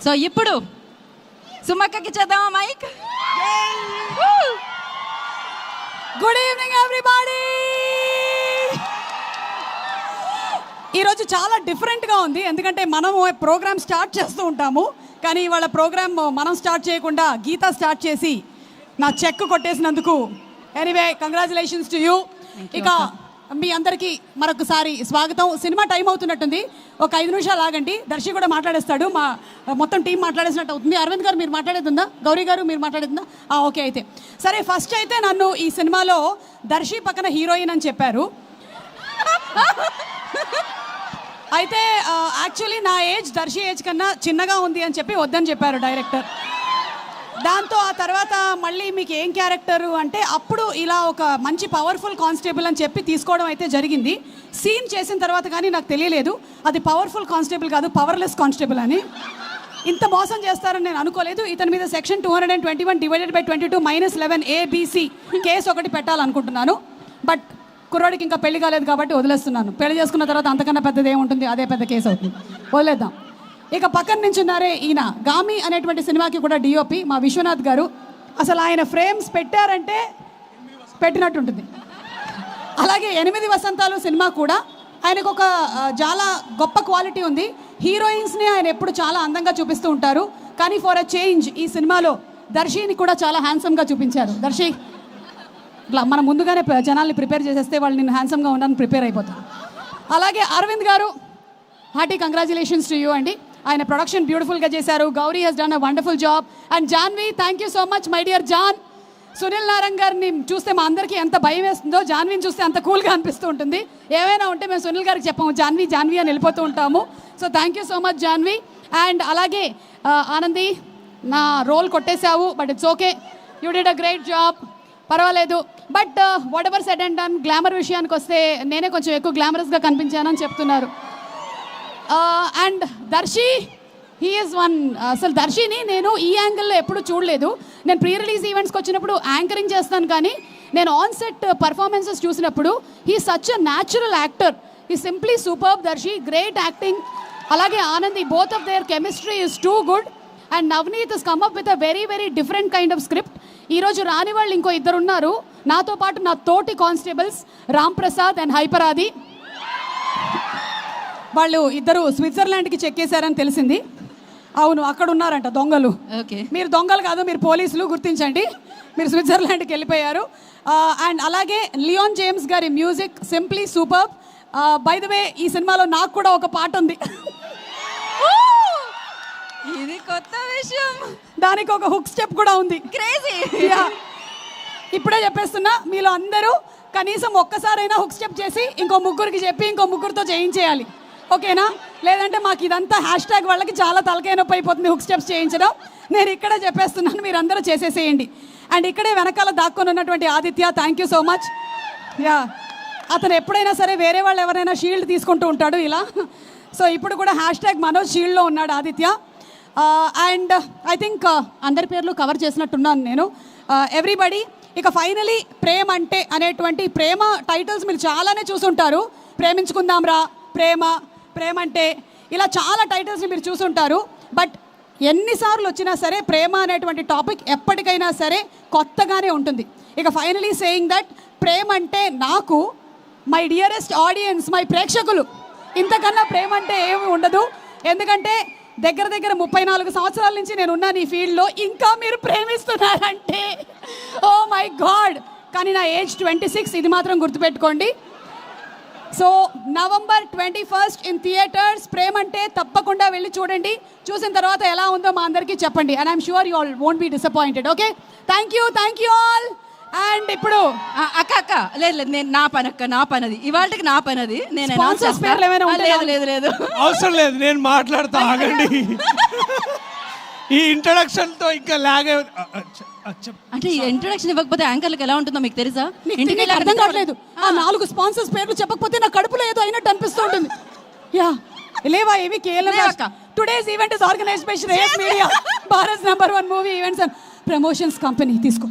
So ఇప్పుడు సుమక్కకి చేద్దామా mic. Good evening everybody. ఈరోజు చాలా డిఫరెంట్గా ఉంది, ఎందుకంటే మనము ప్రోగ్రామ్ స్టార్ట్ చేస్తూ ఉంటాము, కానీ ఇవాళ ప్రోగ్రామ్ మనం స్టార్ట్ చేయకుండా గీత స్టార్ట్ చేసి నా చెక్ కొట్టేసినందుకు ఎనీవే కంగ్రాచులేషన్స్ టు యూ. ఇక మీ అందరికీ మరొకసారి స్వాగతం. సినిమా టైం అవుతున్నట్టుంది, ఒక 5 నిమిషాలు ఆగండి, దర్శి కూడా మాట్లాడేస్తాడు, మా మొత్తం టీం మాట్లాడేసినట్టు అవుతుంది. అరవింద్ గారు మీరు మాట్లాడేస్తుందా, గౌరీ గారు మీరు మాట్లాడేస్తుందా? ఓకే అయితే సరే. ఫస్ట్ అయితే నన్ను ఈ సినిమాలో దర్శి పక్కన హీరోయిన్ అని చెప్పారు. అయితే యాక్చువల్లీ నా ఏజ్ దర్శి ఏజ్ కన్నా చిన్నగా ఉంది అని చెప్పి వద్దని చెప్పారు డైరెక్టర్. దాంతో ఆ తర్వాత మళ్ళీ మీకు ఏం క్యారెక్టరు అంటే అప్పుడు ఇలా ఒక మంచి పవర్ఫుల్ కానిస్టేబుల్ అని చెప్పి తీసుకోవడం అయితే జరిగింది. సీన్ చేసిన తర్వాత కానీ నాకు తెలియలేదు అది పవర్ఫుల్ కానిస్టేబుల్ కాదు, పవర్లెస్ కానిస్టేబుల్ అని. ఇంత మోసం చేస్తారని నేను అనుకోలేదు. ఇతని మీద section 221 divided by 22 -11 ABC case ఒకటి పెట్టాలనుకుంటున్నాను. బట్ కుర్రోడికి ఇంకా పెళ్లి కాలేదు కాబట్టి వదిలేస్తున్నాను. పెళ్లి చేసుకున్న తర్వాత అంతకన్నా పెద్దది ఏముంటుంది, అదే పెద్ద కేసు అవుతుంది, వదిలేద్దాం. ఇక పక్కన నించున్నారే ఈయన గామి అనేటువంటి సినిమాకి కూడా డిఓపి మా విశ్వనాథ్ గారు. అసలు ఆయన ఫ్రేమ్స్ పెట్టారంటే పెట్టినట్టుంటుంది. అలాగే 8 వసంతాలు సినిమా కూడా ఆయనకు ఒక చాలా గొప్ప క్వాలిటీ ఉంది. హీరోయిన్స్ని ఆయన ఎప్పుడు చాలా అందంగా చూపిస్తూ ఉంటారు, కానీ ఫర్ అ చేంజ్ ఈ సినిమాలో దర్శిని కూడా చాలా హ్యాండ్సమ్గా చూపించారు. దర్శి ఇట్లా మనం ముందుగానే జనాల్ని ప్రిపేర్ చేసేస్తే వాళ్ళు నేను హ్యాండ్సమ్గా ఉన్నాను ప్రిపేర్ అయిపోతాను. అలాగే అరవింద్ గారు హార్టీ కంగ్రాచులేషన్స్ టు యూ అండి. ఆయన ప్రొడక్షన్ బ్యూటిఫుల్గా చేశారు. Gauri he's done a wonderful job. And Janhvi thank you so much my dear John. Sunil Narayan గారిని చూస్తే మా అందరికీ ఎంత భయం వేస్తుందో, జాన్విని చూస్తే అంత కూల్గా అనిపిస్తూ ఉంటుంది. ఏమైనా ఉంటే మేము సునీల్ గారికి చెప్పాము జాన్వి జాన్వి అని వెళ్ళిపోతూ ఉంటాము. So thank you so much Janvi. And అలాగే ఆనంది నా రోల్ కొట్టేశావు, but it's okay, you did a great job, పర్వాలేదు. But whatever said and done, glamour విషయానికి వస్తే నేనే కొంచెం ఎక్కువ గ్లామరస్గా కనిపించానని చెప్తున్నారు. And Darshi he is one. అసలు దర్శిని నేను ఈ యాంగిల్లో ఎప్పుడు చూడలేదు. నేను ప్రీ రిలీజ్ ఈవెంట్స్కి వచ్చినప్పుడు యాంకరింగ్ చేస్తాను, కానీ నేను ఆన్ సెట్ పర్ఫార్మెన్సెస్ చూసినప్పుడు he such a natural actor. He simply superb Darshi, great acting. అలాగే Anandhi, both of their chemistry is too good. And Navaneeth has come up with a very very different kind of script. ఈరోజు రాని వాళ్ళు ఇంకో 2 ఉన్నారు నాతో పాటు, నా తోటి కానిస్టేబుల్స్ రామ్ ప్రసాద్ అండ్ హైపరాది. వాళ్ళు ఇద్దరు స్విట్జర్లాండ్కి చెక్కేశారని తెలిసింది. అవును, అక్కడ ఉన్నారంట దొంగలు. ఓకే, మీరు దొంగలు కాదు, మీరు పోలీసులు, గుర్తించండి. మీరు స్విట్జర్లాండ్కి వెళ్ళిపోయారు. అండ్ అలాగే లియోన్ జేమ్స్ గారి music simply superb. By the way ఈ సినిమాలో నాకు కూడా ఒక పాట ఉంది. ఇది కొత్త విషయం, దానికి ఒక హుక్ స్టెప్ కూడా ఉంది. క్రేజీ. ఇప్పుడే చెప్పేస్తున్నా, మీలో అందరూ కనీసం ఒక్కసారైనా హుక్ స్టెప్ చేసి ఇంకో ముగ్గురికి చెప్పి ఇంకో ముగ్గురితో చేయించేయాలి, ఓకేనా? లేదంటే మాకు ఇదంతా #, వాళ్ళకి చాలా తలకాయ నొప్పి అయిపోతుంది హుక్ స్టెప్స్ చేయించడం. నేను ఇక్కడే చెప్పేస్తున్నాను, మీరు అందరూ చేసేసేయండి. అండ్ ఇక్కడే వెనకాల దాక్కొని ఉన్నటువంటి Aditya, thank you so much. అతను ఎప్పుడైనా సరే వేరే వాళ్ళు ఎవరైనా షీల్డ్ తీసుకుంటూ ఉంటాడు ఇలా. సో ఇప్పుడు కూడా #మనోజ్ షీల్డ్లో ఉన్నాడు ఆదిత్య. అండ్ ఐ థింక్ అందరి పేర్లు కవర్ చేసినట్టున్నాను నేను, ఎవ్రీబడి. ఇక ఫైనలీ ప్రేమ అంటే అనేటువంటి ప్రేమ టైటిల్స్ మీరు చాలానే చూసుంటారు. ప్రేమించుకుందాం రా, ప్రేమ, ప్రేమ అంటే, ఇలా చాలా టైటిల్స్ని మీరు చూసుంటారు. బట్ ఎన్నిసార్లు వచ్చినా సరే ప్రేమ అనేటువంటి టాపిక్ ఎప్పటికైనా సరే కొత్తగానే ఉంటుంది. ఇక ఫైనలీ సేయింగ్ దట్ ప్రేమ అంటే నాకు మై డియరెస్ట్ ఆడియన్స్, మై ప్రేక్షకులు, ఇంతకన్నా ప్రేమ అంటే ఏమి ఉండదు. ఎందుకంటే దగ్గర 34 సంవత్సరాల నుంచి నేను ఉన్నాను ఈ ఫీల్డ్లో, ఇంకా మీరు ప్రేమిస్తున్నారంటే ఓ మై గాడ్. కానీ నా ఏజ్ 26, ఇది మాత్రం గుర్తుపెట్టుకోండి. So November 21 in theatres. ప్రేమ అంటే తప్పకుండా వెళ్ళి చూడండి. చూసిన తర్వాత ఎలా ఉందో మా అందరికీ చెప్పండి. And I'm sure you all won't be disappointed. Okay, thank you all. And ఇప్పుడు అక్క లేదు, నేను నా పనది ఇవాళకి నా పనది. నేను లేదు అవసరం లేదు, నేను మాట్లాడతా, ఆగండి. ఈ ఇంట్రడక్షన్తో ఇంకా లాగే అంటే ఇంట్రడక్షన్ ఇవ్వకపోతే యాంకర్లకు ఎలా ఉంటుందో మీకు తెలుసా? ఇంటికి అర్థం కావట్లేదు. ఆ 4 స్పాన్సర్స్ పేర్లు చెప్పకపోతే నా కడుపులో ఏదో అయినట్టు అనిపిస్తూ ఉంటుంది. లేవా ఏవి కేవలం. Today's event is organised by Shreyas media, Bharat #1 movie events and promotions company. తీసుకో.